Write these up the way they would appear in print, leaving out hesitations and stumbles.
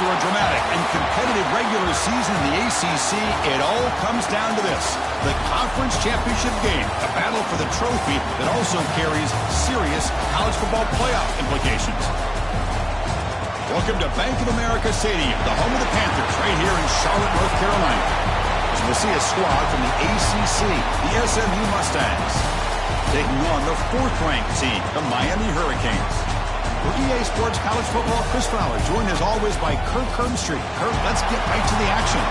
After a dramatic and competitive regular season in the ACC, it all comes down to this: the conference championship game, a battle for the trophy that also carries serious college football playoff implications. Welcome to Bank of America Stadium, the home of the Panthers, right here in Charlotte, North Carolina. As we'll see a squad from the ACC, the SMU Mustangs, taking on the fourth-ranked team, the Miami Hurricanes. For EA Sports College Football, Chris Fowler, joined as always by Kirk Herbstreit. Kirk, let's get right to the action.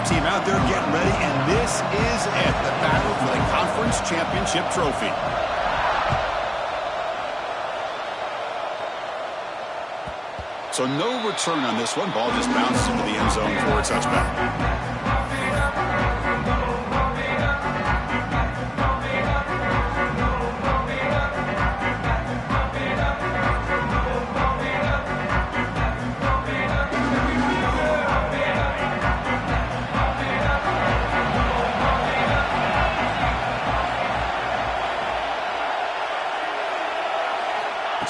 Team out there getting ready, and this is it, the battle for the conference championship trophy. So no return on this one. Ball just bounces into the end zone for a touchback.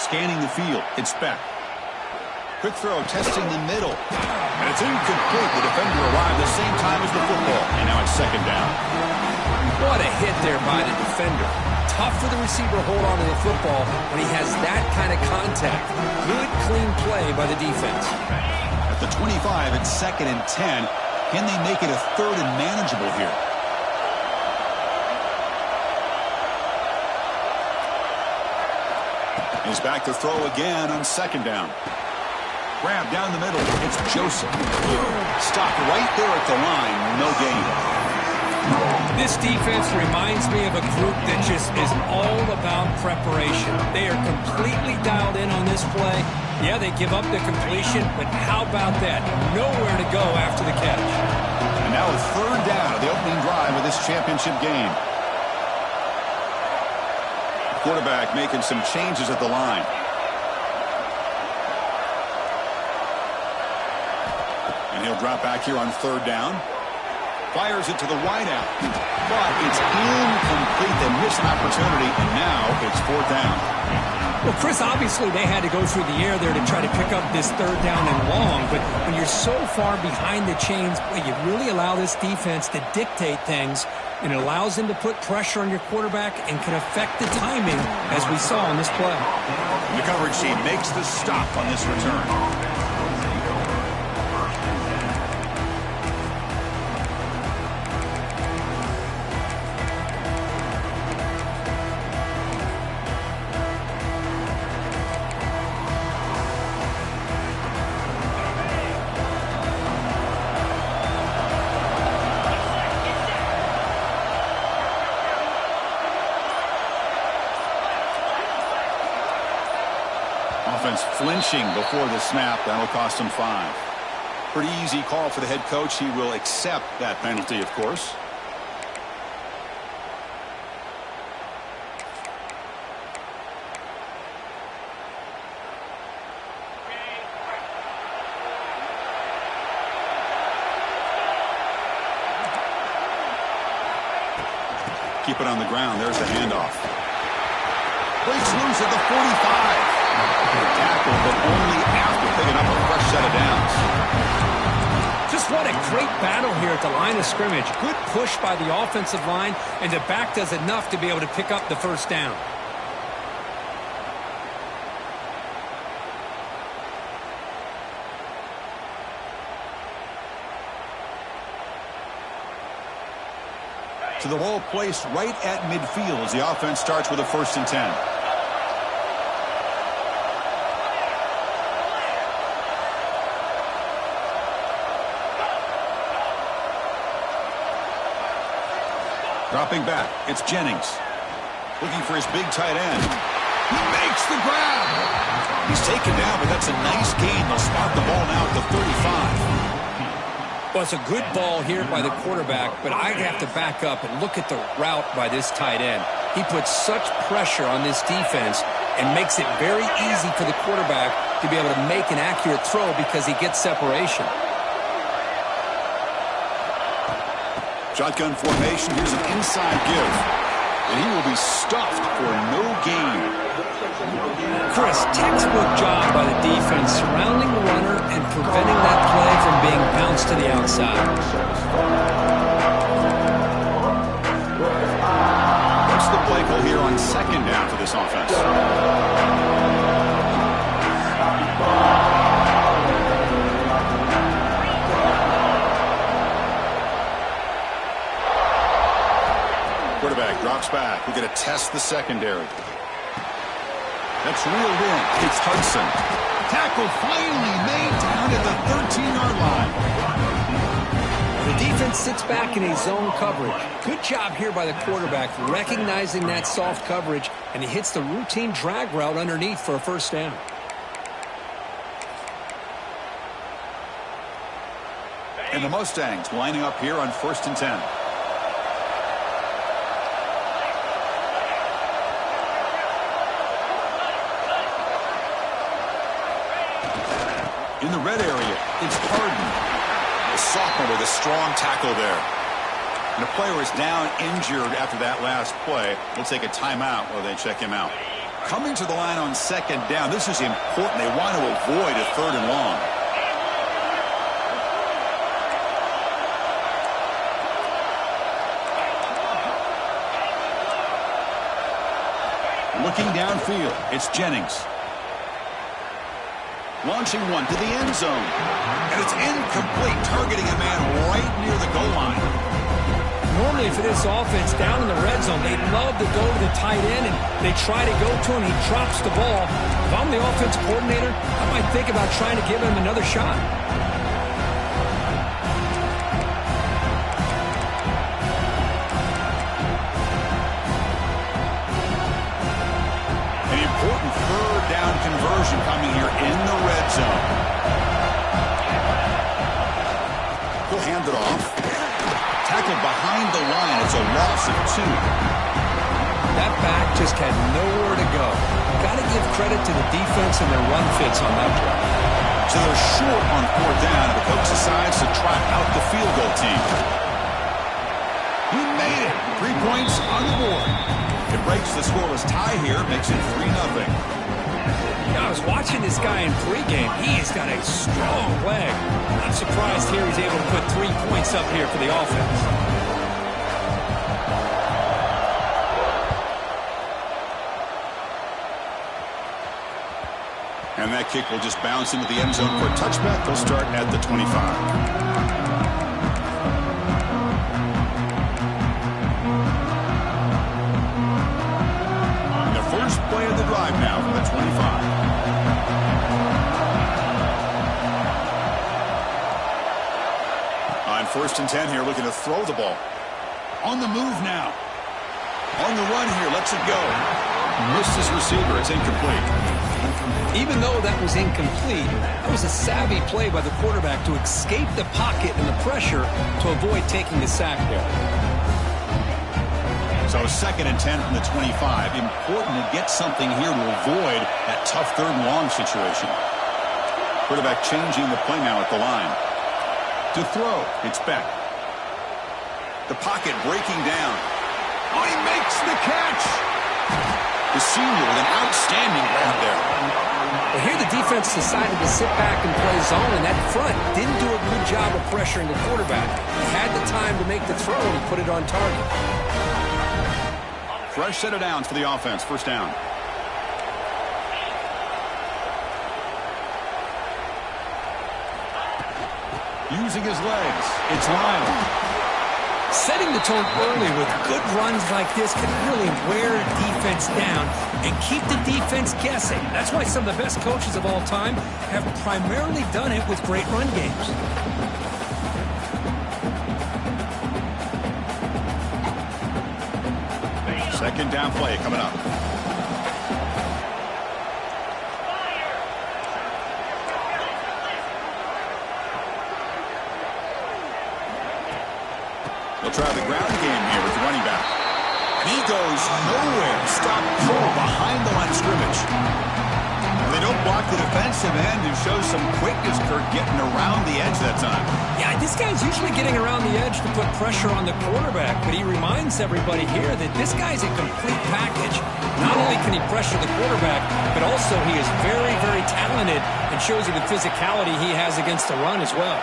Scanning the field, it's back. Quick throw, testing the middle. And it's incomplete. The defender arrived the same time as the football. And now it's second down. What a hit there by the defender. Tough for the receiver to hold on to the football when he has that kind of contact. Good, clean play by the defense. At the 25, it's 2nd and 10. Can they make it a 3rd and manageable here? He's back to throw again on 2nd down. Grab down the middle. It's Joseph. Stopped right there at the line. No gain. This defense reminds me of a group that just is all about preparation. They are completely dialed in on this play. Yeah, they give up the completion, but how about that? Nowhere to go after the catch. And now a 3rd down of the opening drive of this championship game. Quarterback making some changes at the line. And he'll drop back here on 3rd down. Fires it to the wideout. But it's incomplete. They missed an opportunity, and now it's 4th down. Well, Chris, obviously they had to go through the air there to try to pick up this 3rd down and long. But when you're so far behind the chains, boy, you really allow this defense to dictate things. And it allows them to put pressure on your quarterback and can affect the timing, as we saw on this play. The coverage team makes the stop on this return. Offense flinching before the snap. That'll cost him 5. Pretty easy call for the head coach. He will accept that penalty, of course. Keep it on the ground. There's the handoff. Breaks loose at the 45. Tackle, but only after picking up a fresh set of downs. Just what a great battle here at the line of scrimmage. Good push by the offensive line, and the back does enough to be able to pick up the 1st down. To the ball placed right at midfield as the offense starts with a 1st and 10. Dropping back, it's Jennings. Looking for his big tight end. He makes the grab. He's taken down, but that's a nice gain. They'll spot the ball now at the 35. Well, it's a good ball here by the quarterback, but I have to back up and look at the route by this tight end. He puts such pressure on this defense and makes it very easy for the quarterback to be able to make an accurate throw because he gets separation. Shotgun formation. Here's an inside give. And he will be stuffed for no gain. Chris, textbook job by the defense surrounding the runner and preventing that play from being bounced to the outside. What's the play call here on second down for this offense? Quarterback drops back. We're going to test the secondary. That's reeled in. It's Hudson. Tackle finally made down at the 13-yard line. The defense sits back in a zone coverage. Good job here by the quarterback recognizing that soft coverage, and he hits the routine drag route underneath for a first down. And the Mustangs lining up here on 1st and 10. In the red area, it's Harden. The sophomore with a strong tackle there. And the player is down injured after that last play. We'll take a timeout while they check him out. Coming to the line on second down, this is important. They want to avoid a 3rd and long. Looking downfield, it's Jennings. Launching one to the end zone. And it's incomplete, targeting a man right near the goal line. Normally for this offense, down in the red zone, they love to go to the tight end, and they try to go to him. He drops the ball. If I'm the offensive coordinator, I might think about trying to give him another shot. An important 3rd down conversion coming here in the red zone. He'll hand it off. Tackled behind the line. It's a loss of 2. That back just had nowhere to go. Got to give credit to the defense and their run fits on that play. So they're short on 4th down. The coach decides to try out the field goal team. He made it. 3 points on the board. It breaks the scoreless tie here, makes it 3-0. I was watching this guy in pregame. He's got a strong leg. I'm surprised here he's able to put 3 points up here for the offense. And that kick will just bounce into the end zone for a touchback. They'll start at the 25. Play of the drive now from the 25. On 1st and 10 here, looking to throw the ball. On the move now. On the run here, lets it go. Missed his receiver. It's incomplete. Even though that was incomplete, that was a savvy play by the quarterback to escape the pocket and the pressure to avoid taking the sack there. So 2nd and 10 from the 25. Important to get something here to avoid that tough 3rd and long situation. Quarterback changing the play now at the line. To throw, it's Beck. The pocket breaking down. Oh, he makes the catch! The senior with an outstanding grab there. Well, here the defense decided to sit back and play zone, and that front didn't do a good job of pressuring the quarterback. He had the time to make the throw, and he put it on target. Fresh set of downs for the offense. 1st down. Using his legs. It's Lyle. Setting the tone early with good runs like this can really wear a defense down and keep the defense guessing. That's why some of the best coaches of all time have primarily done it with great run games. Second down play coming up. They'll try the ground game here with the running back. He goes nowhere. Stop pull behind the line of scrimmage. They don't block the defensive end, who shows some quickness, Kirk, getting around the edge that time. Yeah, this guy's usually getting around the edge to put pressure on the quarterback, but he reminds everybody here that this guy's a complete package. Not only can he pressure the quarterback, but also he is very, very talented and shows you the physicality he has against the run as well.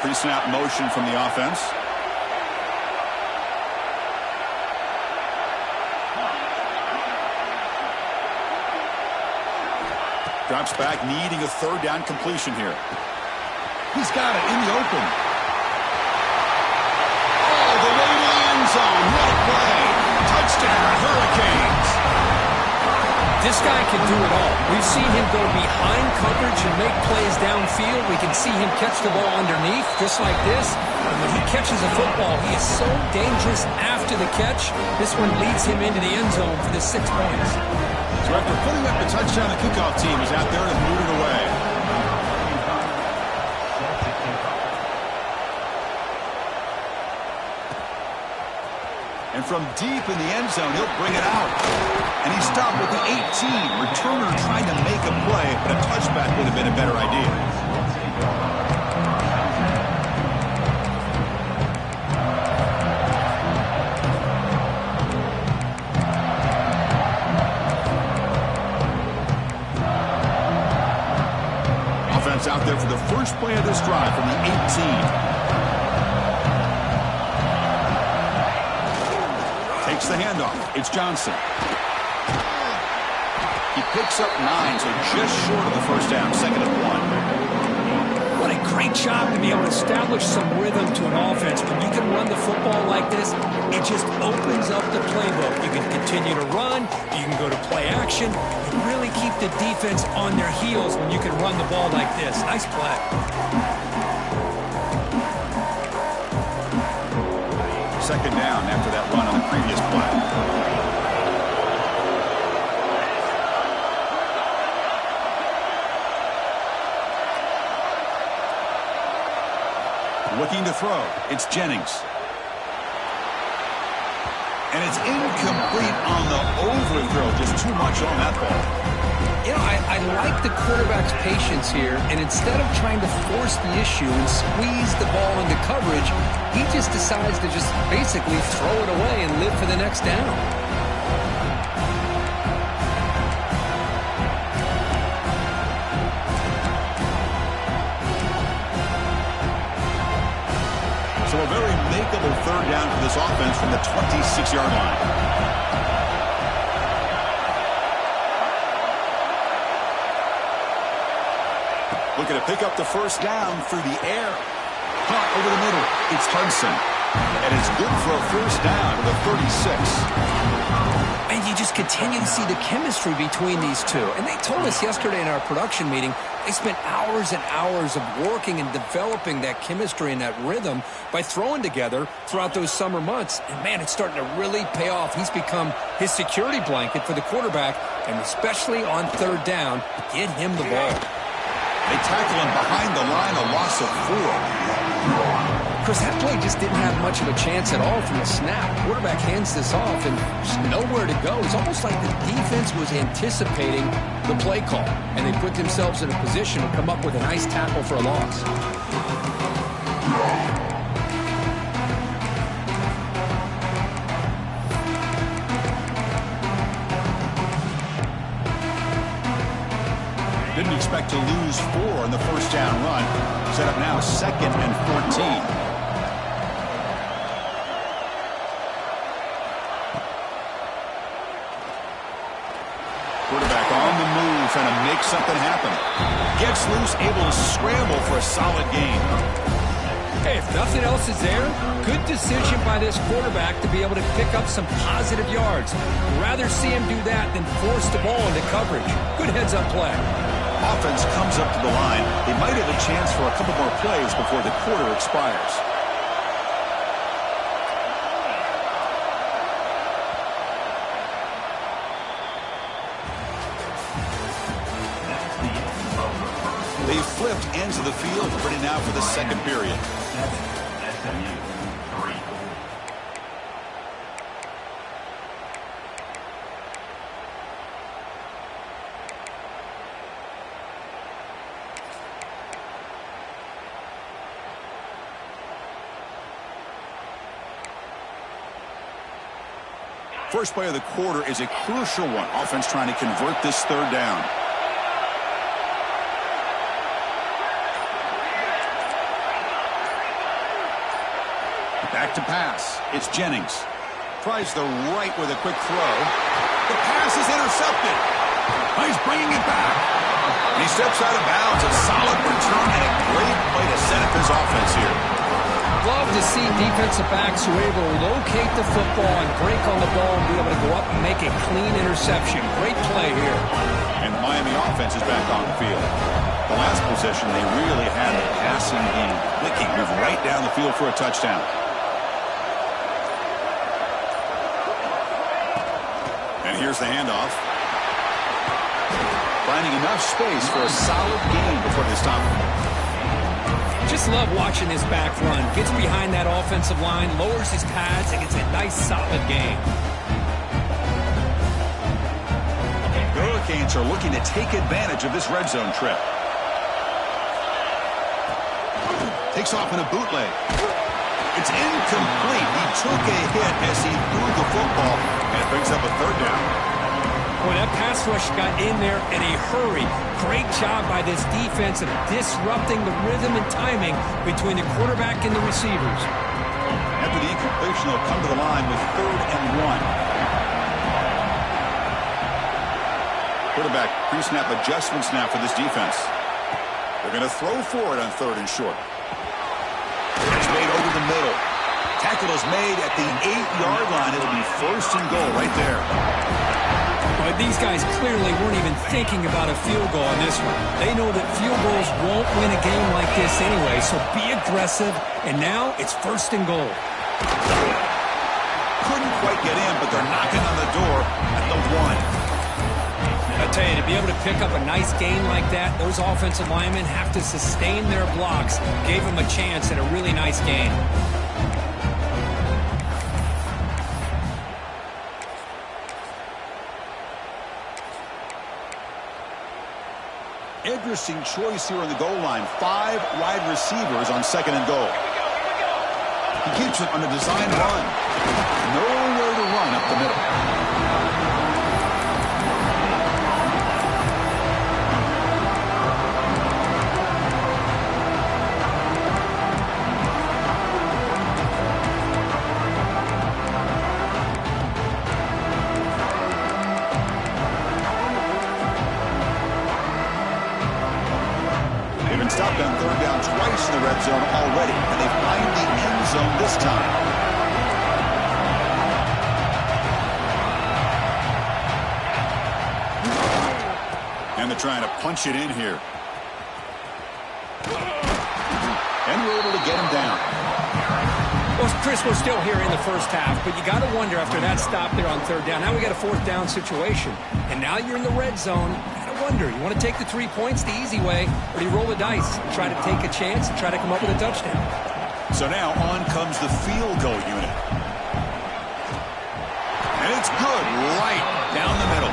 Pre-snap motion from the offense. Drops back, needing a third down completion here. He's got it in the open. Oh, the way to the end zone. What a play. Touchdown, Hurricanes. This guy can do it all. We've seen him go behind coverage and make plays downfield. We can see him catch the ball underneath, just like this. And when he catches a football, he is so dangerous after the catch. This one leads him into the end zone for the 6 points. So after putting up the touchdown, the kickoff team is out there to move it away. And from deep in the end zone, he'll bring it out. And he stopped at the 18. Returner trying to make a play, but a touchback would have been a better idea. Out there for the first play of this drive from the 18. Takes the handoff. It's Johnson. He picks up 9, so just short of the first down. 2nd and 1. What a great job to be able to establish some rhythm to an offense. When you can run the football like this, it just opens up the playbook. You can continue to run. You can go to play action. You really keep the defense on their heels when you can run the ball like this. Nice play. Second down after that run on the previous play. Looking to throw. It's Jennings. And it's incomplete on the overthrow. Just too much on that ball. You know, I like the quarterback's patience here, and instead of trying to force the issue and squeeze the ball into coverage, he just decides to just basically throw it away and live for the next down. So a very makeable third down for this offense from the 26-yard line. Looking to pick up the first down through the air. Caught over the middle. It's Hudson. And it's good for a first down to the 36. And you just continue to see the chemistry between these two. And they told us yesterday in our production meeting, they spent hours and hours of working and developing that chemistry and that rhythm by throwing together throughout those summer months. And, man, it's starting to really pay off. He's become his security blanket for the quarterback, and especially on third down, get him the ball. They tackle him behind the line, a loss of 4. Chris, that play just didn't have much of a chance at all from the snap. Quarterback hands this off and just nowhere to go. It's almost like the defense was anticipating the play call, and they put themselves in a position to come up with a nice tackle for a loss. Didn't expect to lose 4 on the first down run. Set up now 2nd and 14. Quarterback on the move, trying to make something happen. Gets loose, able to scramble for a solid gain. Hey, if nothing else is there, good decision by this quarterback to be able to pick up some positive yards. Rather see him do that than force the ball into coverage. Good heads-up play. Offense comes up to the line. They might have a chance for a couple more plays before the quarter expires. They flipped ends of the field, ready now for the second period. SMU 3. First play of the quarter is a crucial one. Offense trying to convert this third down. Back to pass. It's Jennings. Tries the right with a quick throw. The pass is intercepted. He's bringing it back. He steps out of bounds. A solid return and a great play to set up his offense here. Love to see defensive backs who are able to locate the football and break on the ball and be able to go up and make a clean interception. Great play here. And the Miami offense is back on the field. The last possession, they really had the passing game clicking. Moved right down the field for a touchdown. And here's the handoff. Finding enough space for a solid gain before they stop him. Just love watching this back run. Gets behind that offensive line, lowers his pads, and gets a nice solid gain. The Hurricanes are looking to take advantage of this red zone trip. Takes off in a bootleg. It's incomplete. He took a hit as he threw the football, and it brings up a third down. Boy, that pass rush got in there in a hurry. Great job by this defense of disrupting the rhythm and timing between the quarterback and the receivers. After the incompletion, they'll come to the line with 3rd and 1. Quarterback pre-snap adjustments now for this defense. They're going to throw for it on 3rd and short. It's made over the middle. Tackle is made at the 8-yard line. It'll be 1st and goal right there. But these guys clearly weren't even thinking about a field goal on this one. They know that field goals won't win a game like this anyway, so be aggressive, and now it's 1st and goal. Couldn't quite get in, but they're knocking on the door at the 1. I'll tell you, to be able to pick up a nice gain like that, those offensive linemen have to sustain their blocks. Gave them a chance at a really nice gain. Interesting choice here on the goal line. 5 wide receivers on 2nd and goal. He keeps it on a design run. Nowhere to run up the middle. Stopped on 3rd down twice in the red zone already, and they find the end zone this time. And they're trying to punch it in here. And we're able to get him down. Well, Chris, we're still here in the first half, but you got to wonder after that stop there on 3rd down. Now we got a 4th down situation, and now you're in the red zone. Wonder, you want to take the 3 points the easy way, or do you roll the dice, try to take a chance and try to come up with a touchdown? So now on comes the field goal unit. And it's good right down the middle.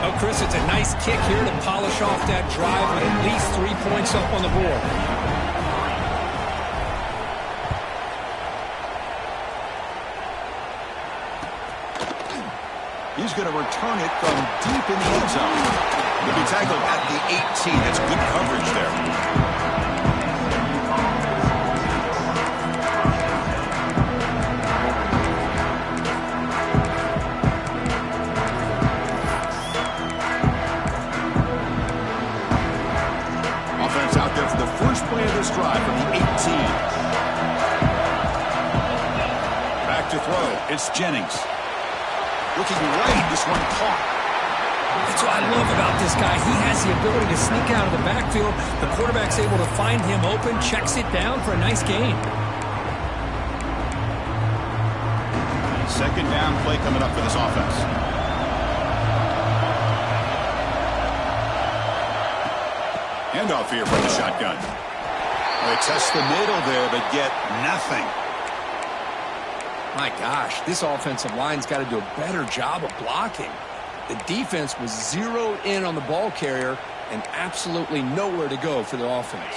Oh, Chris, it's a nice kick here to polish off that drive with at least 3 points up on the board. He's going to return it from deep in the end zone. He'll be tackled at the 18. That's good coverage there. Offense out there for the first play of this drive from the 18. Back to throw. It's Jennings. Looking right, this one caught. That's what I love about this guy. He has the ability to sneak out of the backfield. The quarterback's able to find him open, checks it down for a nice gain. 2nd down play coming up for this offense. Handoff here from the shotgun. They test the middle there, but get nothing. My gosh, this offensive line's got to do a better job of blocking. The defense was zeroed in on the ball carrier and absolutely nowhere to go for the offense.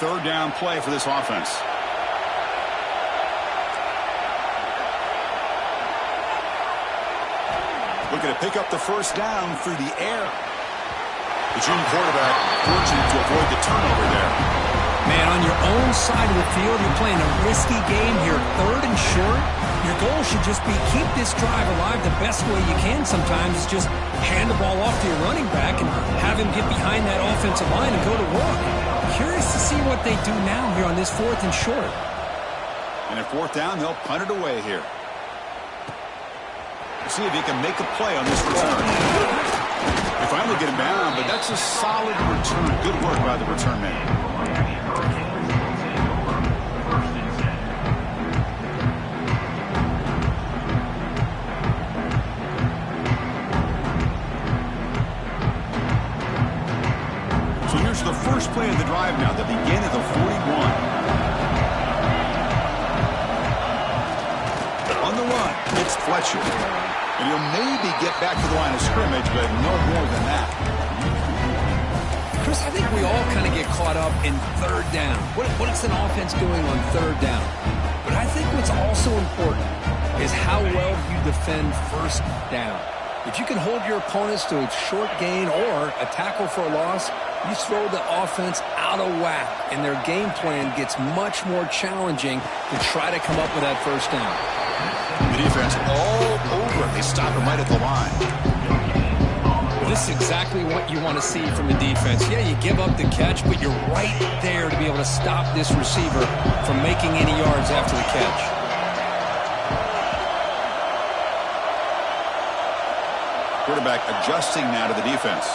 3rd down play for this offense. Looking to pick up the first down through the air. The junior quarterback fortunate to avoid the turnover there. Man, on your own side of the field, you're playing a risky game here. 3rd and short. Your goal should just be keep this drive alive the best way you can sometimes. Is just hand the ball off to your running back and have him get behind that offensive line and go to work. Curious to see what they do now here on this 4th and short. And at 4th down, they'll punt it away here. See if he can make a play on this return. They finally get him down, but that's a solid return. Good work by the return man. So here's the first play of the drive now, the beginning of the 41. On the run, it's Fletcher. And he'll maybe get back to the line of scrimmage, but no more than that. Chris, I think we all kind of get caught up in 3rd down. What is an offense doing on 3rd down? But I think what's also important is how well you defend 1st down. If you can hold your opponents to a short gain or a tackle for a loss, you throw the offense out of whack, and their game plan gets much more challenging to try to come up with that 1st down. The defense all over it. They stop him right at the line. This is exactly what you want to see from the defense. Yeah, you give up the catch, but you're right there to be able to stop this receiver from making any yards after the catch. Quarterback adjusting now to the defense.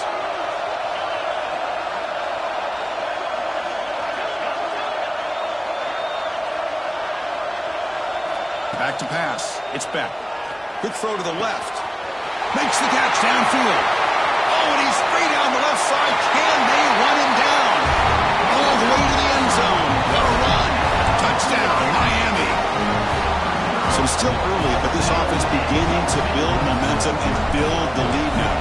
Back to pass. It's Beck. Quick throw to the left. Makes the catch downfield. Oh, and he's free down the left side. Can they run him down? All the way to the end zone. What a run. Touchdown, Miami. So still early, but this offense beginning to build momentum and build the lead now.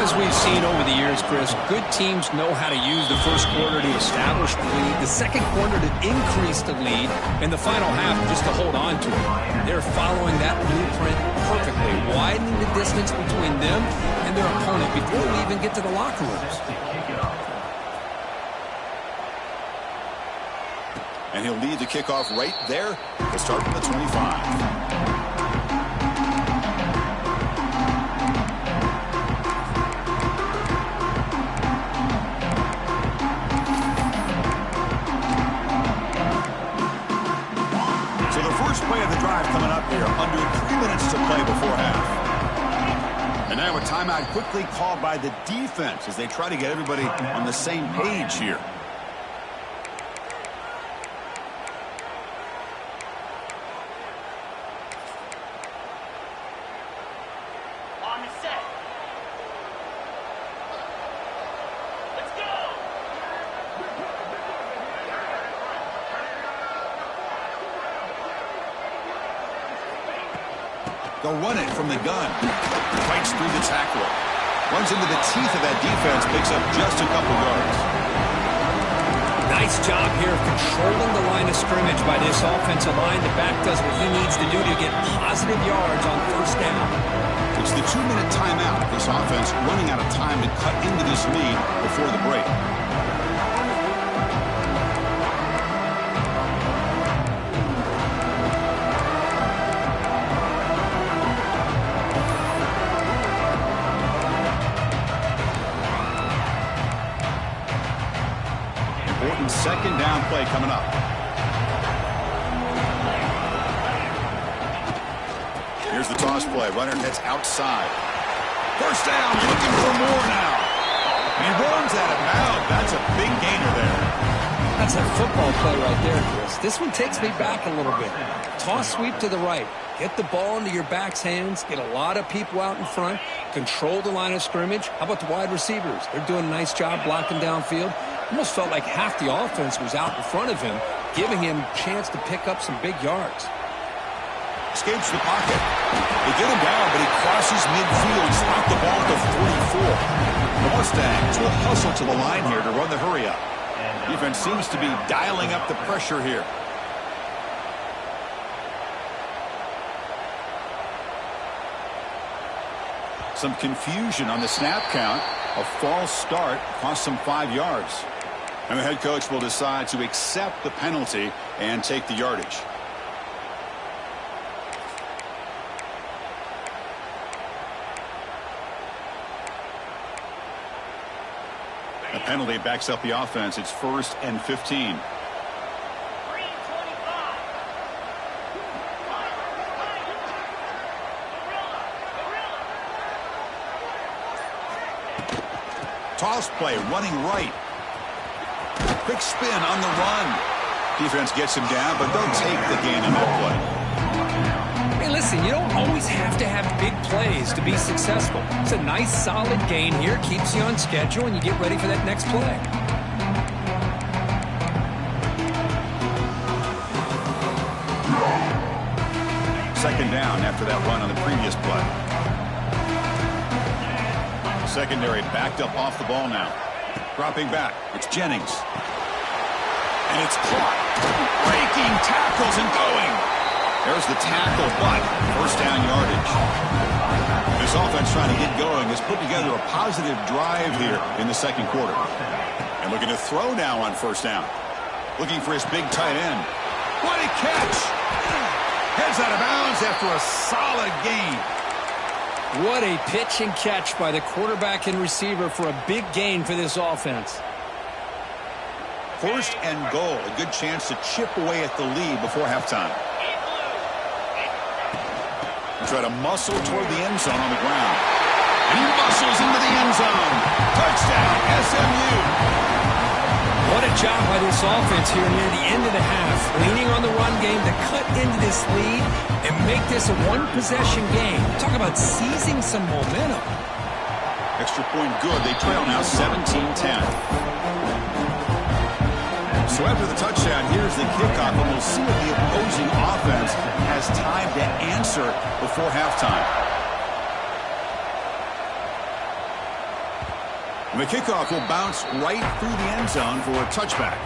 As we've seen over the years, Chris, good teams know how to use the first quarter to establish the lead, the second quarter to increase the lead, and the final half just to hold on to it. They're following that blueprint perfectly, widening the distance between them and their opponent before we even get to the locker rooms. And he'll lead the kickoff right there to start from the 25. Play of the drive coming up here. Under 3 minutes to play before half. And now a timeout quickly called by the defense as they try to get everybody on the same page here. They'll run it from the gun. Fights through the tackler. Runs into the teeth of that defense. Picks up just a couple yards. Nice job here of controlling the line of scrimmage by this offensive line. The back does what he needs to do to get positive yards on 1st down. It's the 2-minute timeout. This offense running out of time to cut into this lead before the break. Second down play coming up. Here's the toss play. Runner heads outside. First down, looking for more now. And he runs out of bounds. That's a big gainer there. That's a football play right there, Chris. This one takes me back a little bit. Toss sweep to the right. Get the ball into your back's hands. Get a lot of people out in front. Control the line of scrimmage. How about the wide receivers? They're doing a nice job blocking downfield. Almost felt like half the offense was out in front of him, giving him a chance to pick up some big yards. Escapes the pocket. They get him down, but he crosses midfield, stopped the ball at the 44. The Mustangs will hustle to the line here to run the hurry up. Defense seems to be dialing up the pressure here. Some confusion on the snap count. A false start cost them 5 yards. And the head coach will decide to accept the penalty and take the yardage. The penalty backs up the offense. It's 1st and 15. Toss play, running right. Quick spin on the run. Defense gets him down, but they'll take the gain on that play. Hey, listen, you don't always have to have big plays to be successful. It's a nice, solid gain here. Keeps you on schedule, and you get ready for that next play. Second down after that run on the previous play. Secondary backed up off the ball now. Dropping back. It's Jennings. And it's caught. Breaking tackles and going. There's the tackle, but first down yardage. This offense trying to get going has put together a positive drive here in the second quarter. And looking to throw now on first down. Looking for his big tight end. What a catch. Heads out of bounds after a solid gain. What a pitch and catch by the quarterback and receiver for a big gain for this offense. First and goal. A good chance to chip away at the lead before halftime. Try to muscle toward the end zone on the ground. And he muscles into the end zone. Touchdown, SMU. What a job by this offense here near the end of the half. Leaning on the run game to cut into this lead and make this a one-possession game. Talk about seizing some momentum. Extra point good. They trail now 17-10. So after the touchdown, here's the kickoff, and we'll see what the opposing offense has time to answer before halftime. And the kickoff will bounce right through the end zone for a touchback.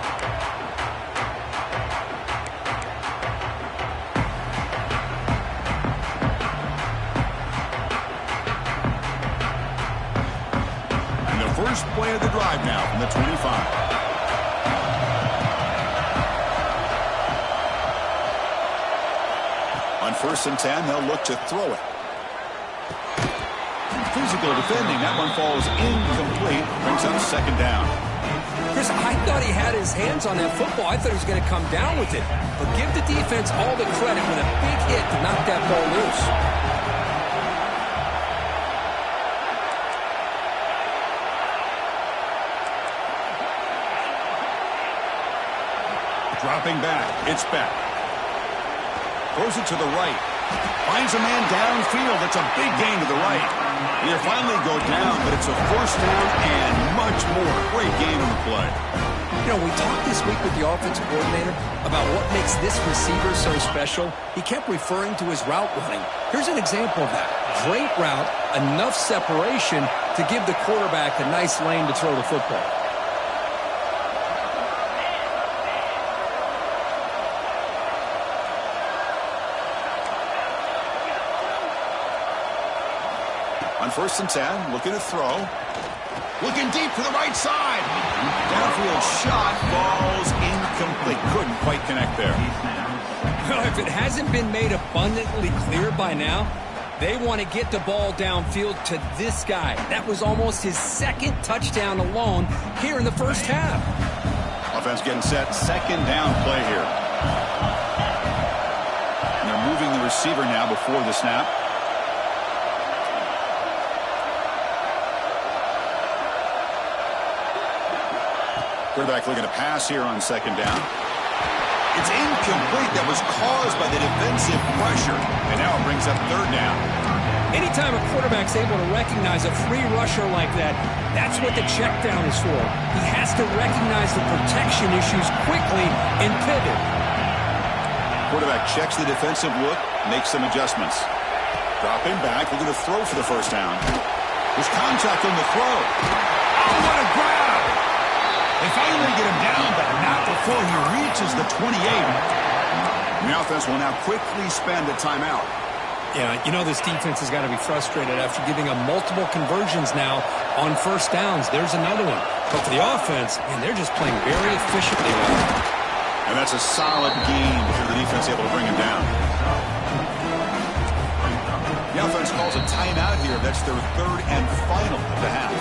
And the first play of the drive now from the 25. On 1st and 10, they'll look to throw it. Physical defending. That one falls incomplete. Brings up second down. Chris, I thought he had his hands on that football. I thought he was going to come down with it. But give the defense all the credit with a big hit to knock that ball loose. Dropping back. It's back. Throws it to the right. Finds a man downfield. It's a big gain to the right. He'll finally go down, but it's a first down and much more. Great game in the play. You know, we talked this week with the offensive coordinator about what makes this receiver so special. He kept referring to his route running. Here's an example of that. Great route, enough separation to give the quarterback a nice lane to throw the football. On 1st and 10, looking to throw. Looking deep to the right side. Downfield shot falls incomplete. Couldn't quite connect there. Well, if it hasn't been made abundantly clear by now, they want to get the ball downfield to this guy. That was almost his second touchdown alone here in the first half. Offense getting set. Second down play here. And they're moving the receiver now before the snap. Quarterback looking to pass here on second down. It's incomplete. That was caused by the defensive pressure. And now it brings up third down. Anytime a quarterback's able to recognize a free rusher like that, that's what the check down is for. He has to recognize the protection issues quickly and pivot. Quarterback checks the defensive look, makes some adjustments. Dropping back, looking to throw for the first down. There's contact on the throw. Oh, what a grab! They finally get him down, but not before he reaches the 28. And the offense will now quickly spend a timeout. Yeah, you know this defense has got to be frustrated after giving them multiple conversions now on first downs. There's another one. But for the offense, man, they're just playing very efficiently now. And that's a solid game for the defense able to bring him down. The offense calls a timeout here. That's their third and final of the half.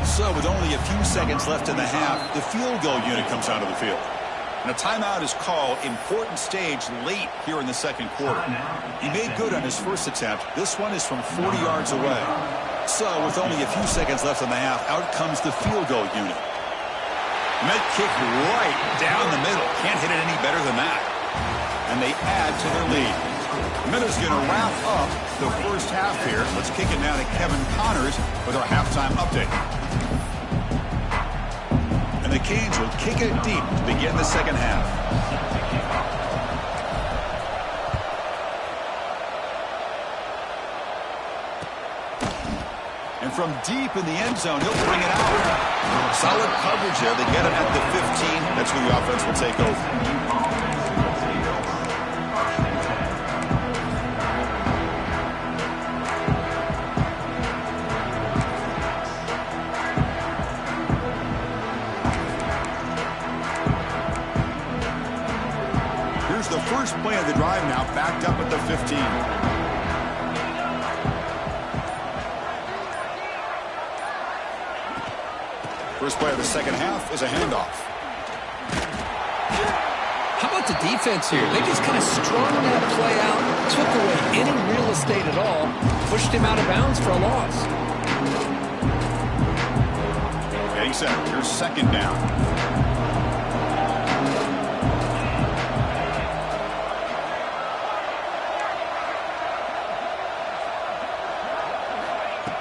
So with only a few seconds left in the half, the field goal unit comes out of the field. And a timeout is called. Important stage late here in the second quarter. He made good on his first attempt. This one is from 40 yards away. So with only a few seconds left in the half, out comes the field goal unit. Met kick right down the middle. Can't hit it any better than that. And they add to their lead. Miller's going to wrap up the first half here. Let's kick it now to Kevin Connors with our halftime update. And the Canes will kick it deep to begin the second half. And from deep in the end zone, he'll bring it out. Solid coverage there. They get it at the 15. That's where the offense will take over. The first play of the drive now backed up at the 15. First play of the second half is a handoff. How about the defense here? They just kind of strung that play out, took away any real estate at all, pushed him out of bounds for a loss. Getting set. Here's second down.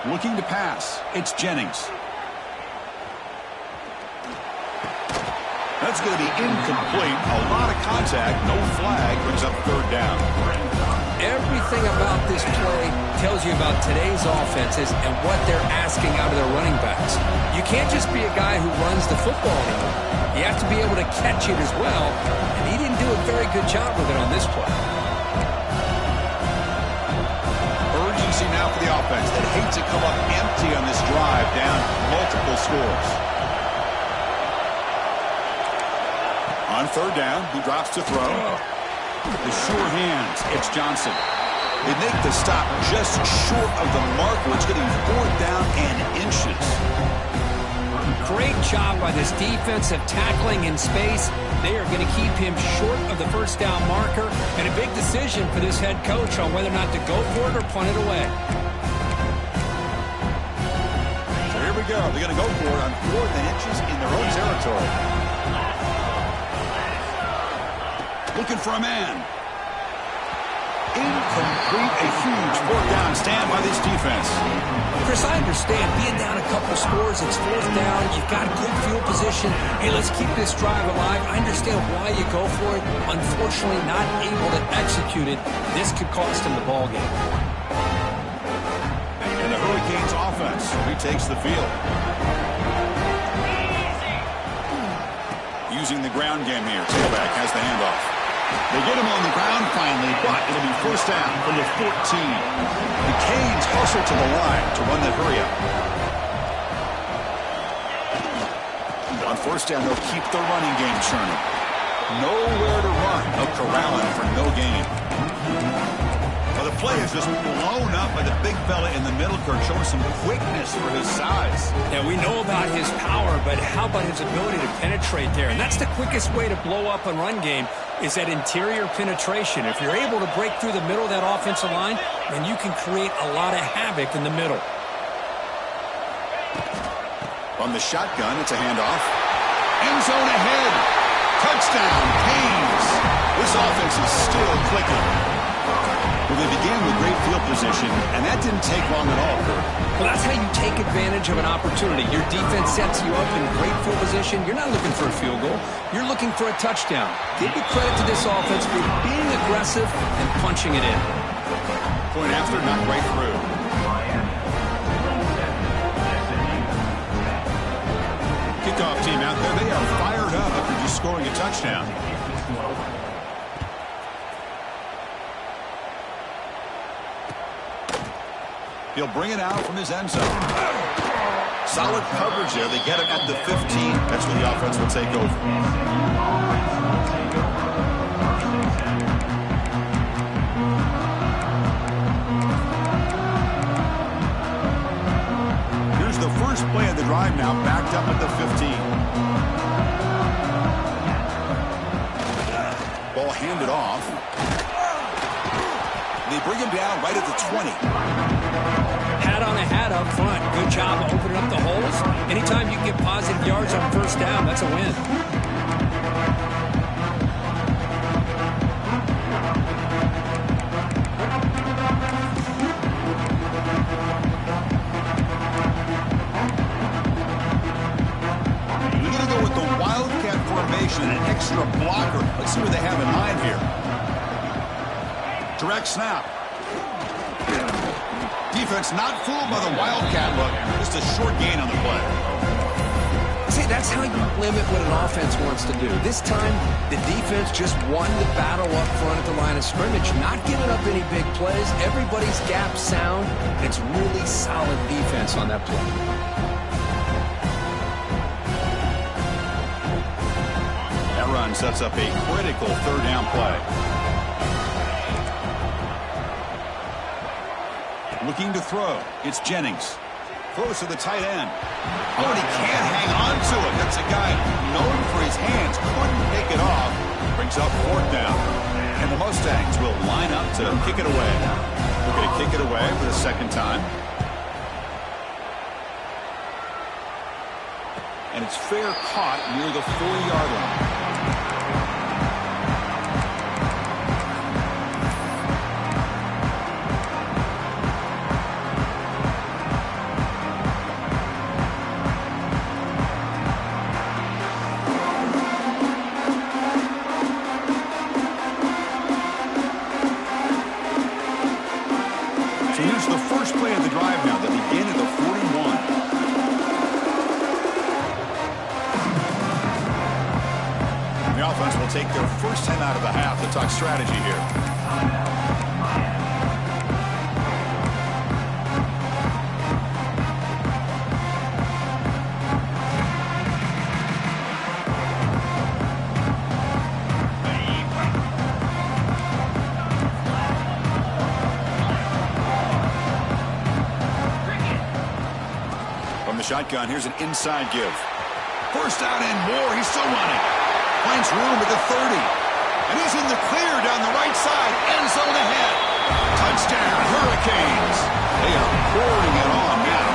Looking to pass. It's Jennings. That's going to be incomplete. A lot of contact. No flag. Brings up third down. Everything about this play tells you about today's offenses and what they're asking out of their running backs. You can't just be a guy who runs the football anymore. You have to be able to catch it as well. And he didn't do a very good job with it on this play. Now for the offense that hates to come up empty on this drive, down multiple scores. On third down, he drops to throw. The sure hands, it's Johnson. They make the stop just short of the marker. It's going to be fourth down and inches. Great job by this defensive tackling in space. They are going to keep him short of the first down marker, and a big decision for this head coach on whether or not to go for it or punt it away. So here we go. They're going to go for it on fourth and inches in their own territory. Looking for a man. Incomplete. A huge fourth down stand by this defense. Chris, I understand being down a couple scores, it's fourth down, you've got good field position. Hey, let's keep this drive alive. I understand why you go for it. Unfortunately, not able to execute it. This could cost him the ball game. And the Hurricanes offense retakes the field. Using the ground game here. Tailback has the handoff. They get him on the ground finally, but it'll be first down from the 14. The Canes hustle to the line to run that hurry up. On first down, they'll keep the running game churning. Nowhere to run. They'll corral him for no gain. Well, the play is just blown up by the big fella in the middle, Kirk, showing some quickness for his size. Yeah, we know about his power, but how about his ability to penetrate there? And that's the quickest way to blow up a run game, is that interior penetration. If you're able to break through the middle of that offensive line, then you can create a lot of havoc in the middle. From the shotgun, it's a handoff. End zone ahead. Touchdown, Canes. This offense is still clicking. Well, they began with great field position, and that didn't take long at all, Kurt. Well, that's how you take advantage of an opportunity. Your defense sets you up in great field position. You're not looking for a field goal. You're looking for a touchdown. Give me credit to this offense for being aggressive and punching it in. Point after, not right through. Kickoff team out there. They are fired up after just scoring a touchdown. He'll bring it out from his end zone. Solid coverage there. They get him at the 15. That's where the offense will take over. Here's the first play of the drive now, backed up at the 15. Ball handed off. They bring him down right at the 20. Hat on a hat up front. Good job of opening up the holes. Anytime you can get positive yards on first down, that's a win. We're going to go with the Wildcat formation and an extra blocker. Let's see what they have in mind here. Direct snap. Defense not fooled by the Wildcat look. Just a short gain on the play. See, that's how you limit what an offense wants to do. This time, the defense just won the battle up front at the line of scrimmage, not giving up any big plays. Everybody's gap sound. It's really solid defense on that play. That run sets up a critical third down play. Looking to throw. It's Jennings. Throws to the tight end. Oh, and he can't hang on to it. That's a guy known for his hands. Couldn't pick it off. Brings up fourth down. And the Mustangs will line up to kick it away. We're going to kick it away for the second time. And it's fair caught near the 40-yard line. So here's the first play of the drive now that begin at the 41. The offense will take their first time out of the half to talk strategy here. Shotgun. Here's an inside give. First down and more. He's still running. Finds room at the 30. And he's in the clear down the right side. End zone ahead. Touchdown, Hurricanes. They are pouring it on now.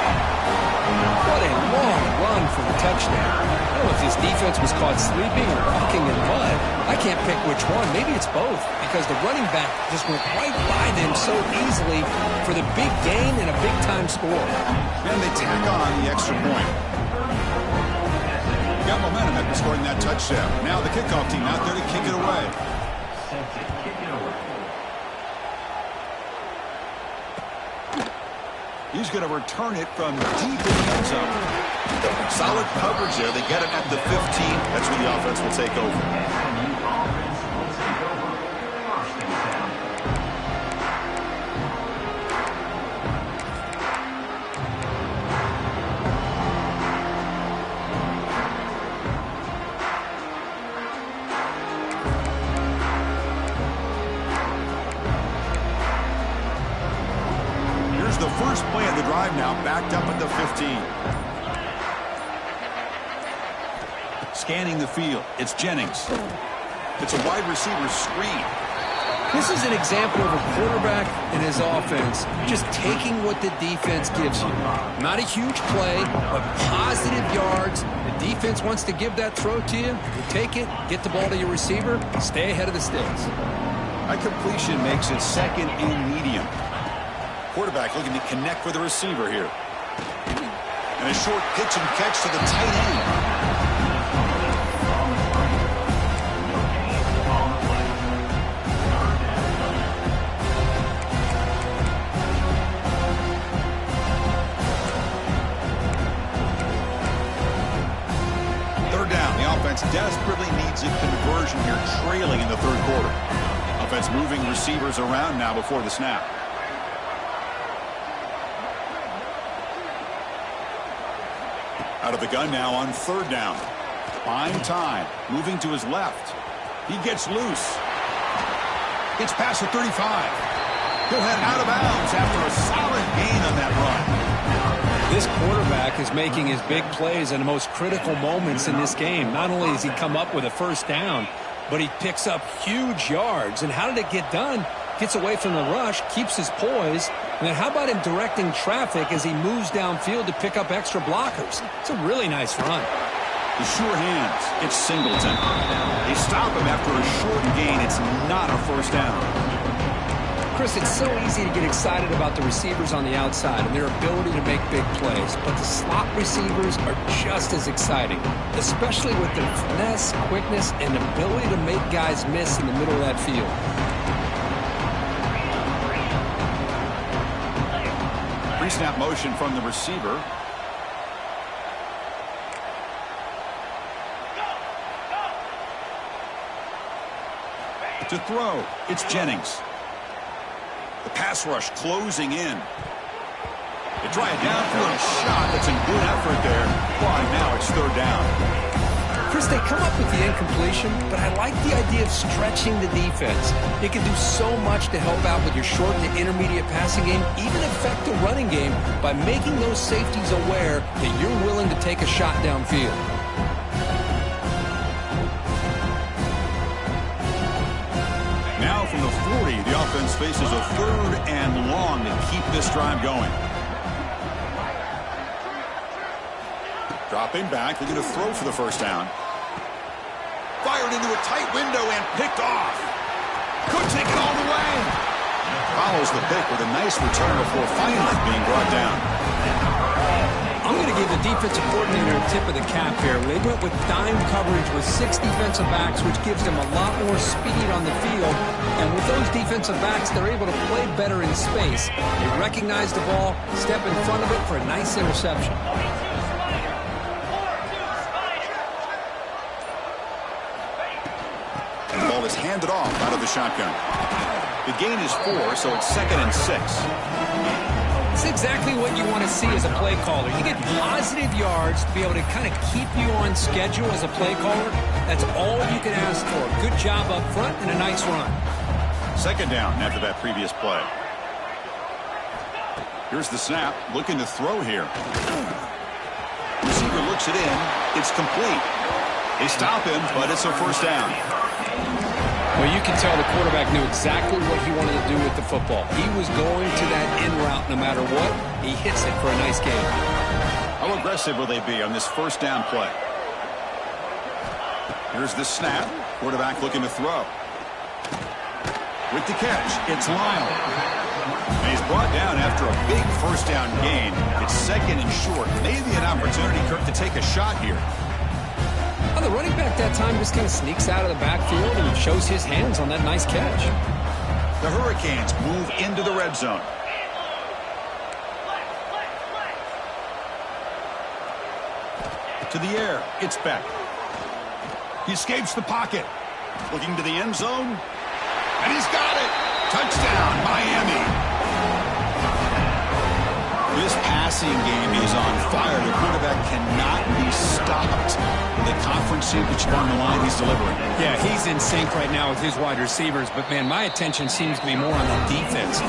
What a long run for the touchdown. I don't know if his defense was caught sleeping or walking in mud. I can't pick which one. Maybe it's both, because the running back just went right by them so easily for the big gain and a big-time score. And they tack on the extra point. Got momentum after scoring that touchdown. Now the kickoff team out there to kick it away. He's going to return it from deep in the end zone. Solid coverage there. They get it at the 15. That's where the offense will take over. The first play of the drive now, backed up at the 15. Scanning the field, it's Jennings. It's a wide receiver screen. This is an example of a quarterback and his offense just taking what the defense gives you. Not a huge play, but positive yards. The defense wants to give that throw to you. You take it, get the ball to your receiver, stay ahead of the sticks. That completion makes it second and medium. Quarterback looking to connect with the receiver here. And a short pitch and catch to the tight end. Third down. The offense desperately needs a conversion here, trailing in the third quarter. Offense moving receivers around now before the snap. Out of the gun now on third down. Fine time. Moving to his left. He gets loose. Gets past the 35. He'll head out of bounds after a solid gain on that run. This quarterback is making his big plays in the most critical moments in this game. Not only does he come up with a first down, but he picks up huge yards. And how did it get done? Gets away from the rush, keeps his poise, and then how about him directing traffic as he moves downfield to pick up extra blockers? It's a really nice run. The sure hands. It's Singleton. They stop him after a short gain. It's not a first down. Chris, it's so easy to get excited about the receivers on the outside and their ability to make big plays, but the slot receivers are just as exciting, especially with their finesse, quickness, and ability to make guys miss in the middle of that field. Pre-snap motion from the receiver. To throw, it's Jennings. The pass rush closing in. They try a downfield shot. That's a good effort there. But now it's third down. Chris, they come up with the incompletion, but I like the idea of stretching the defense. It can do so much to help out with your short to intermediate passing game, even affect the running game by making those safeties aware that you're willing to take a shot downfield. Now from the 40, the offense faces a third and long to keep this drive going. Dropping back, they're going to throw for the first down. Fired into a tight window and picked off. Could take it all the way. Follows the pick with a nice return before finally being brought down. I'm going to give the defensive coordinator a tip of the cap here. They went with dime coverage with 6 defensive backs, which gives them a lot more speed on the field. And with those defensive backs, they're able to play better in space. They recognize the ball, step in front of it for a nice interception. The ball is handed off out of the shotgun. The gain is 4, so it's 2nd and 6. It's exactly what you want to see as a play caller. You get positive yards to be able to kind of keep you on schedule as a play caller. That's all you can ask for. Good job up front and a nice run. 2nd down after that previous play. Here's the snap. Looking to throw here. Receiver looks it in. It's complete. They stop him, but it's a first down. Well, you can tell the quarterback knew exactly what he wanted to do with the football. He was going to that in route no matter what. He hits it for a nice gain. How aggressive will they be on this first down play? Here's the snap. Quarterback looking to throw. With the catch, it's Lyle. And he's brought down after a big first down gain. It's 2nd and short. Maybe an opportunity, Kirk, to take a shot here. The running back that time just kind of sneaks out of the backfield and shows his hands on that nice catch. The Hurricanes move into the red zone. To the air, it's Beck. He escapes the pocket. Looking to the end zone. And he's got it. Touchdown, Miami. This passing game is on fire. The quarterback cannot be stopped. The conference championship on the line, he's delivering. Yeah, he's in sync right now with his wide receivers, but, man, my attention seems to be more on the defense.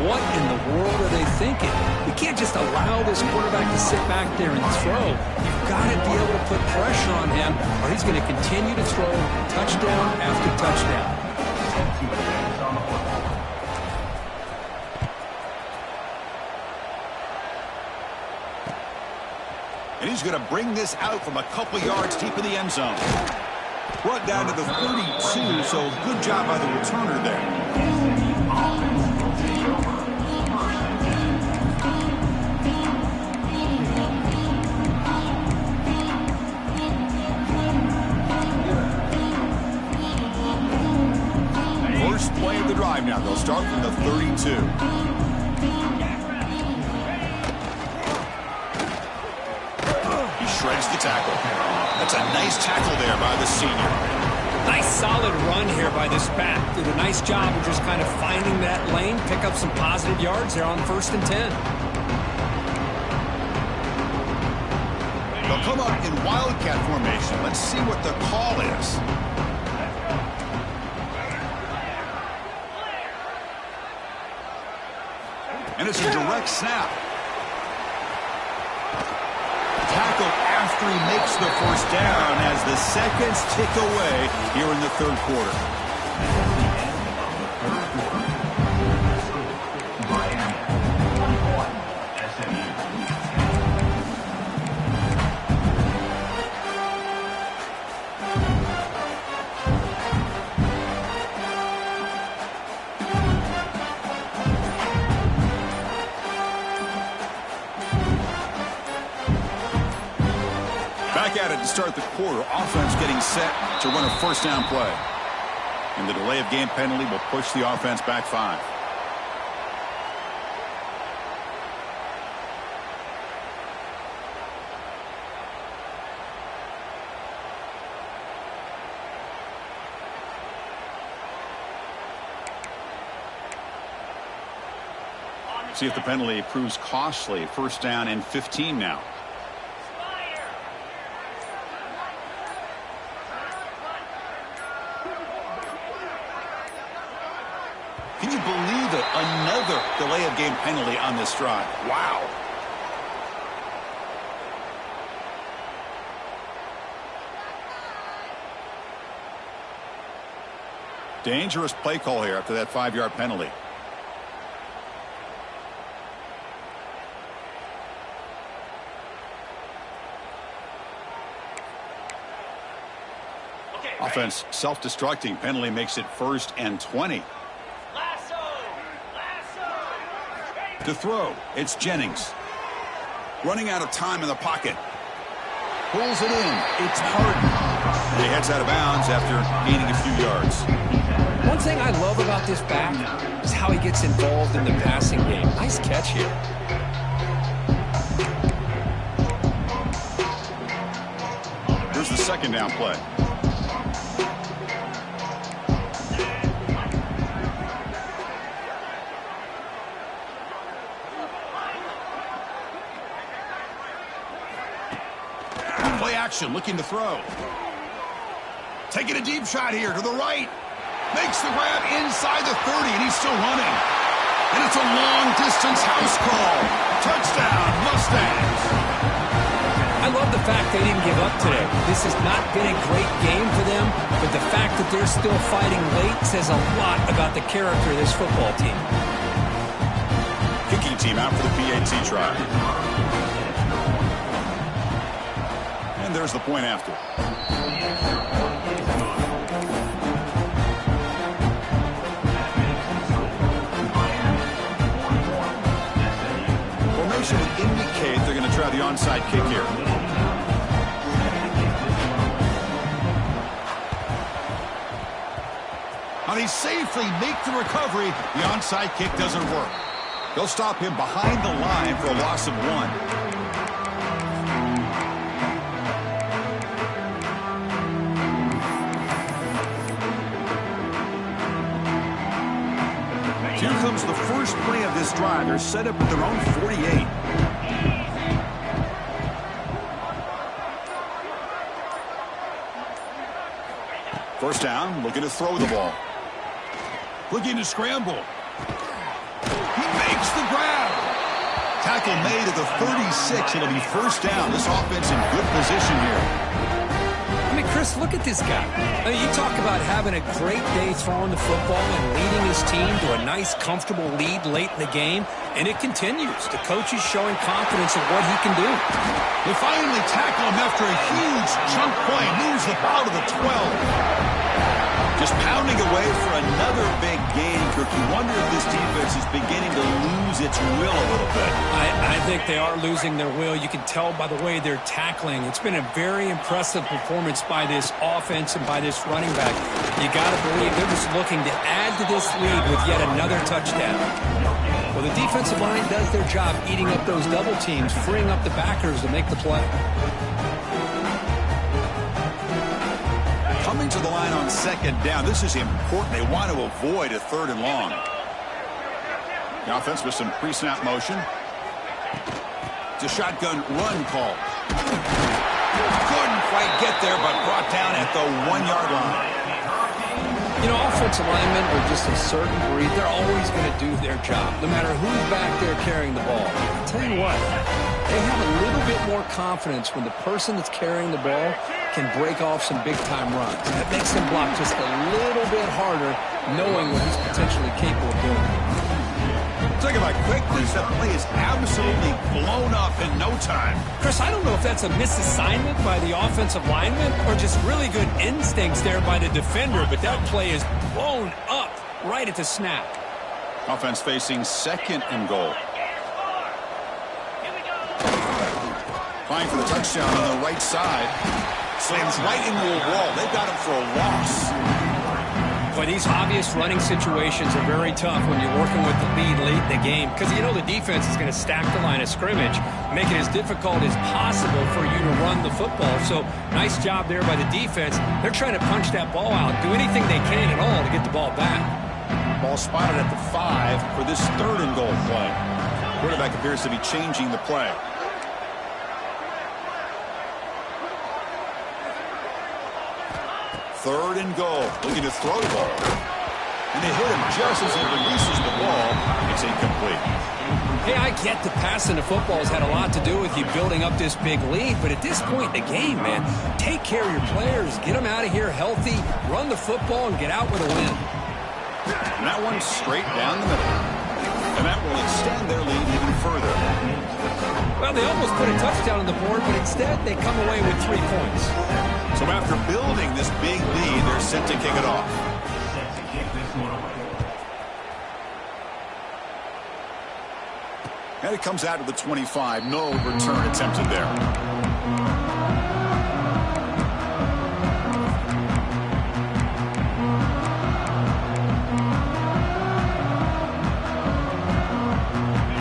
What in the world are they thinking? You can't just allow this quarterback to sit back there and throw. You've got to be able to put pressure on him, or he's going to continue to throw touchdown after touchdown. And he's going to bring this out from a couple yards deep in the end zone. Brought down to the 32, so good job by the returner there. First play of the drive now. They'll start from the 32. Shreds the tackle. That's a nice tackle there by the senior. Nice solid run here by this back. Did a nice job of just kind of finding that lane, pick up some positive yards there on 1st and 10. They'll come up in wildcat formation. Let's see what the call is. And it's a direct snap. Tackle after he makes the first down as the seconds tick away here in the third quarter. Back at it to start the quarter. Offense getting set to run a first down play. And the delay of game penalty will push the offense back 5. See if the penalty proves costly. First down and 15 now. Can you believe it? Another delay of game penalty on this drive. Wow. Dangerous play call here after that 5-yard penalty. Offense self-destructing. Penalty makes it 1st and 20. To throw, it's Jennings. Running out of time in the pocket. Pulls it in. It's Harden. And he heads out of bounds after gaining a few yards. One thing I love about this back is how he gets involved in the passing game. Nice catch here. Here's the second down play. Play action, looking to throw. Taking a deep shot here to the right. Makes the grab inside the 30, and he's still running. And it's a long-distance house call. Touchdown, Mustangs. I love the fact they didn't give up today. This has not been a great game for them, but the fact that they're still fighting late says a lot about the character of this football team. Kicking team out for the PAT try. And there's the point after. Formation would indicate they're going to try the onside kick here. Now they safely make the recovery. The onside kick doesn't work. They'll stop him behind the line for a loss of 1. Here comes the first play of this drive. They're set up at their own 48. First down, looking to throw the ball. Looking to scramble. He makes the grab. Tackle made at the 36. It'll be first down. This offense in good position here. I mean, Chris, look at this guy. I mean, you talk about having a great day throwing the football and leading his team to a nice, comfortable lead late in the game, and it continues. The coach is showing confidence of what he can do. They finally tackle him after a huge chunk play. Moves the ball to the 12. Just pounding away for another big gain, Kirk. You wonder if this defense is beginning to lose its will a little bit. I think they are losing their will. You can tell by the way they're tackling. It's been a very impressive performance by this offense and by this running back. You got to believe they're just looking to add to this lead with yet another touchdown. Well, the defensive line does their job eating up those double teams, freeing up the backers to make the play. Coming to the line on second down. This is important. They want to avoid a 3rd and long. The offense with some pre-snap motion. It's a shotgun run call. Couldn't quite get there, but brought down at the 1-yard line. You know, offensive linemen are just a certain breed. They're always going to do their job, no matter who's back there carrying the ball. I'll tell you what, they have a little bit more confidence when the person that's carrying the ball can break off some big-time runs. That makes them block just a little bit harder, knowing what he's potentially capable of doing. Talk about quickness. That play is absolutely blown up in no time. Chris, I don't know if that's a misassignment by the offensive lineman or just really good instincts there by the defender, but that play is blown up right at the snap. Offense facing 2nd and goal. Applying for the touchdown on the right side. Slams right into a wall. They've got him for a loss. Boy, these obvious running situations are very tough when you're working with the lead late in the game because you know the defense is going to stack the line of scrimmage, make it as difficult as possible for you to run the football. So nice job there by the defense. They're trying to punch that ball out, do anything they can at all to get the ball back. Ball spotted at the 5 for this 3rd and goal play. Quarterback appears to be changing the play. Third and goal, looking to throw the ball. And they hit him just as he releases the ball. It's incomplete. Hey, I get the passing the football has had a lot to do with you building up this big lead, but at this point in the game, man, take care of your players, get them out of here healthy, run the football, and get out with a win. And that one's straight down the middle. And that will extend their lead even further. Well, they almost put a touchdown on the board, but instead they come away with 3 points. So after building this big lead, they're set to kick it off. And it comes out to the 25. No return attempted there.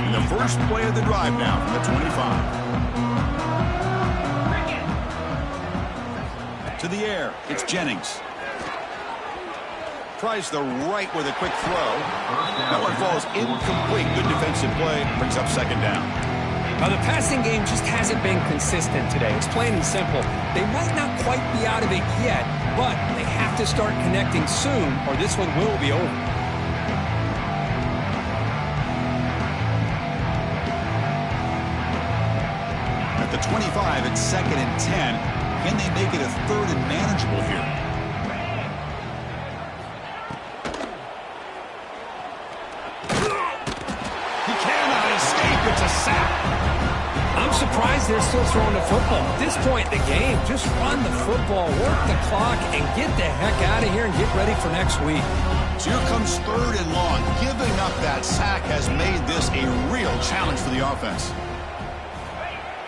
And the first play of the drive now from the 25. To the air, it's Jennings. Tries the right with a quick throw. That one falls incomplete. Good defensive play. Brings up 2nd down. Now, the passing game just hasn't been consistent today. It's plain and simple. They might not quite be out of it yet, but they have to start connecting soon or this one will be over. At the 25, it's 2nd and 10. Can they make it a 3rd and manageable here? He cannot escape. It's a sack. I'm surprised they're still throwing the football. At this point in the game, just run the football, work the clock, and get the heck out of here and get ready for next week. So here comes 3rd and long. Giving up that sack has made this a real challenge for the offense.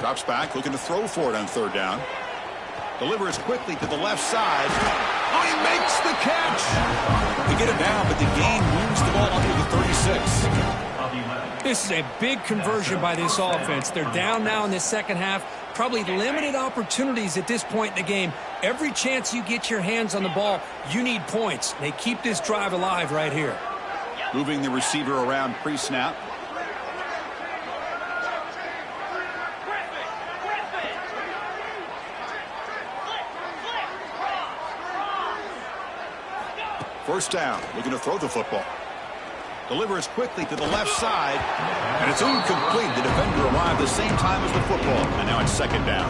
Drops back, looking to throw for it on 3rd down. Delivers quickly to the left side. Oh, he makes the catch. They get it down, but the game moves the ball up to the 36. This is a big conversion by this offense. They're down now in the 2nd half. Probably limited opportunities at this point in the game. Every chance you get your hands on the ball, you need points. They keep this drive alive right here. Moving the receiver around pre-snap. First down, looking to throw the football. Delivers quickly to the left side, and it's incomplete. The defender arrived the same time as the football, and now it's 2nd down.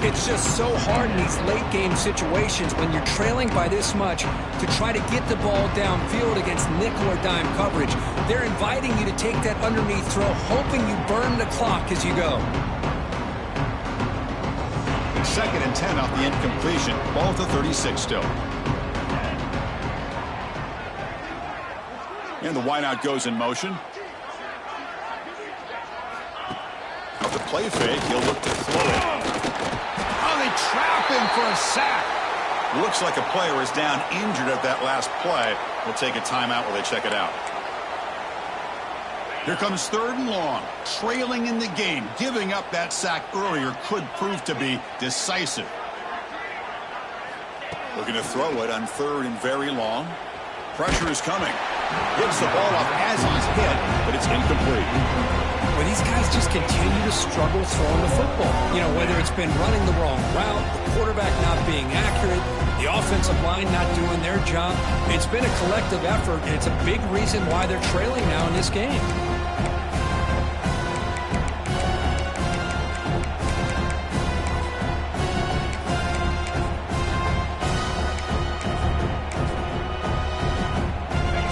It's just so hard in these late-game situations when you're trailing by this much to try to get the ball downfield against nickel or dime coverage. They're inviting you to take that underneath throw, hoping you burn the clock as you go. 2nd and 10 off the incompletion. Ball to 36 still. And the wideout goes in motion. Off the play fake, he'll look to throw it. Oh, they trap him for a sack. Looks like a player is down injured at that last play. We'll take a timeout while they check it out. Here comes 3rd and long. Trailing in the game. Giving up that sack earlier could prove to be decisive. Looking to throw it on 3rd and very long. Pressure is coming. Hits the ball up as he's hit, but it's incomplete. where these guys just continue to struggle throwing the football. You know, whether it's been running the wrong route, the quarterback not being accurate, the offensive line not doing their job. It's been a collective effort, and it's a big reason why they're trailing now in this game.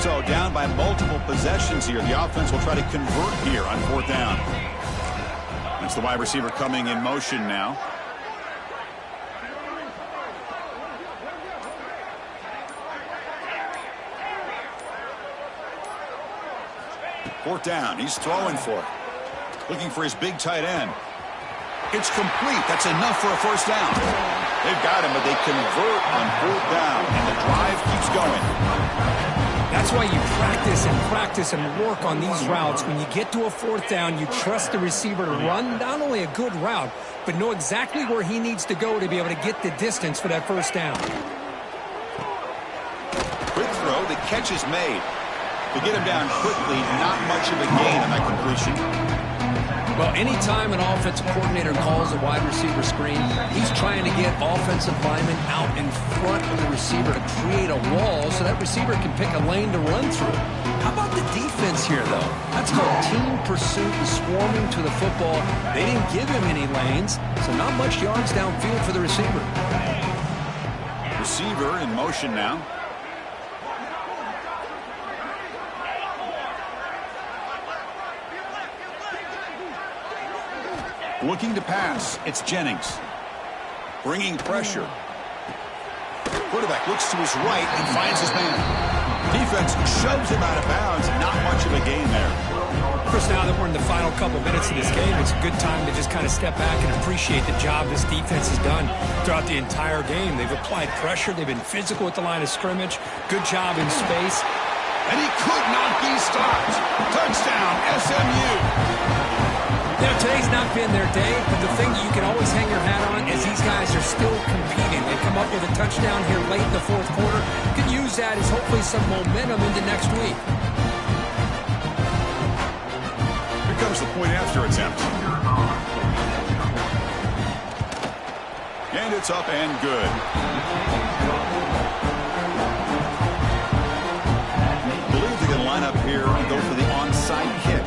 So down by multiple possessions here. The offense will try to convert here on 4th down. That's the wide receiver coming in motion now. Fourth down. He's throwing for it. Looking for his big tight end. It's complete. That's enough for a 1st down. They've got him, but they convert on 4th down, and the drive keeps going. That's why you practice and work on these routes. When you get to a 4th down, you trust the receiver to run not only a good route, but know exactly where he needs to go to be able to get the distance for that 1st down. Quick throw. The catch is made. To get him down quickly, not much of a gain on that completion. Well, anytime an offensive coordinator calls a wide receiver screen, he's trying to get offensive linemen out in front of the receiver to create a wall so that receiver can pick a lane to run through. How about the defense here, though? That's called team pursuit and swarming to the football. They didn't give him any lanes, so not much yards downfield for the receiver. Receiver in motion now. Looking to pass. It's Jennings. Bringing pressure. Quarterback looks to his right and finds his man. Defense shoves him out of bounds. Not much of a gain there. Chris, now that we're in the final couple minutes of this game, it's a good time to just kind of step back and appreciate the job this defense has done throughout the entire game. They've applied pressure. They've been physical at the line of scrimmage. Good job in space. And he could not be stopped. Touchdown, SMU. You know, today's not been their day, but the thing that you can always hang your hat on is these guys are still competing. They come up with a touchdown here late in the 4th quarter. You can use that as hopefully some momentum into next week. Here comes the point after attempt. And it's up and good. I believe they can line up here and go for the onside kick.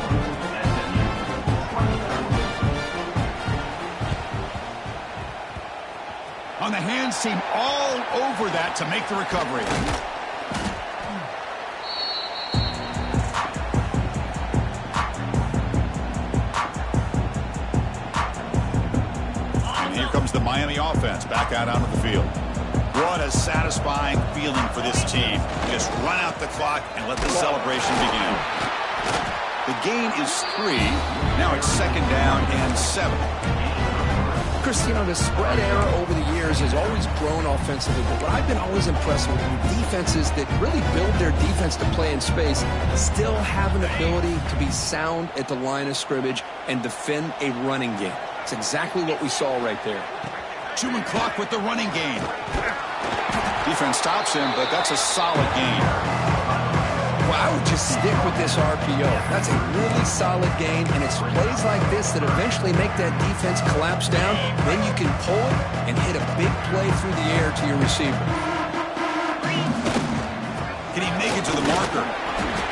On the hands team, all over that to make the recovery. And here comes the Miami offense back out onto the field. What a satisfying feeling for this team. Just run out the clock and let the celebration begin. The gain is 3. Now it's 2nd down and 7. Chris, you know, the spread era over the years has always grown offensively, but what I've been always impressed with defenses that really build their defense to play in space still have an ability to be sound at the line of scrimmage and defend a running game. It's exactly what we saw right there. Chewing clock with the running game. Defense stops him, but that's a solid gain. Well, I would just stick with this RPO. That's a really solid gain, and it's plays like this that eventually make that defense collapse down. Then you can pull it and hit a big play through the air to your receiver. Can he make it to the marker?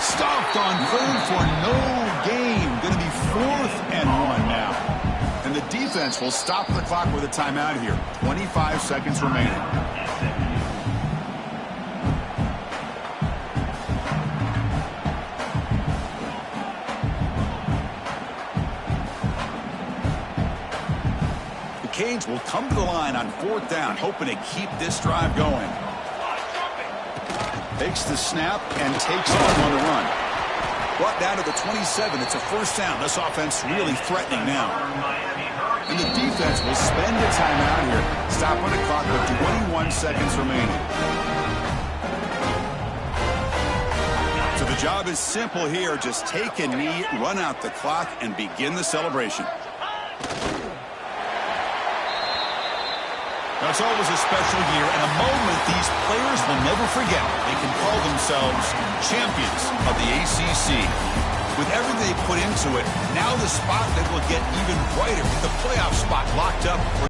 Stopped on 3rd for no gain. Going to be 4th and 1 now. And the defense will stop the clock with a timeout here. 25 seconds remaining. Canes will come to the line on 4th down, hoping to keep this drive going. Takes the snap and takes off on the run. Brought down to the 27. It's a 1st down. This offense really threatening now. And the defense will spend a timeout here. Stop on the clock with 21 seconds remaining. So the job is simple here. Just take a knee, run out the clock, and begin the celebration. Now, it's always a special year and a moment these players will never forget. They can call themselves champions of the ACC. With everything they put into it, now the spotlight will get even brighter with the playoff spot locked up.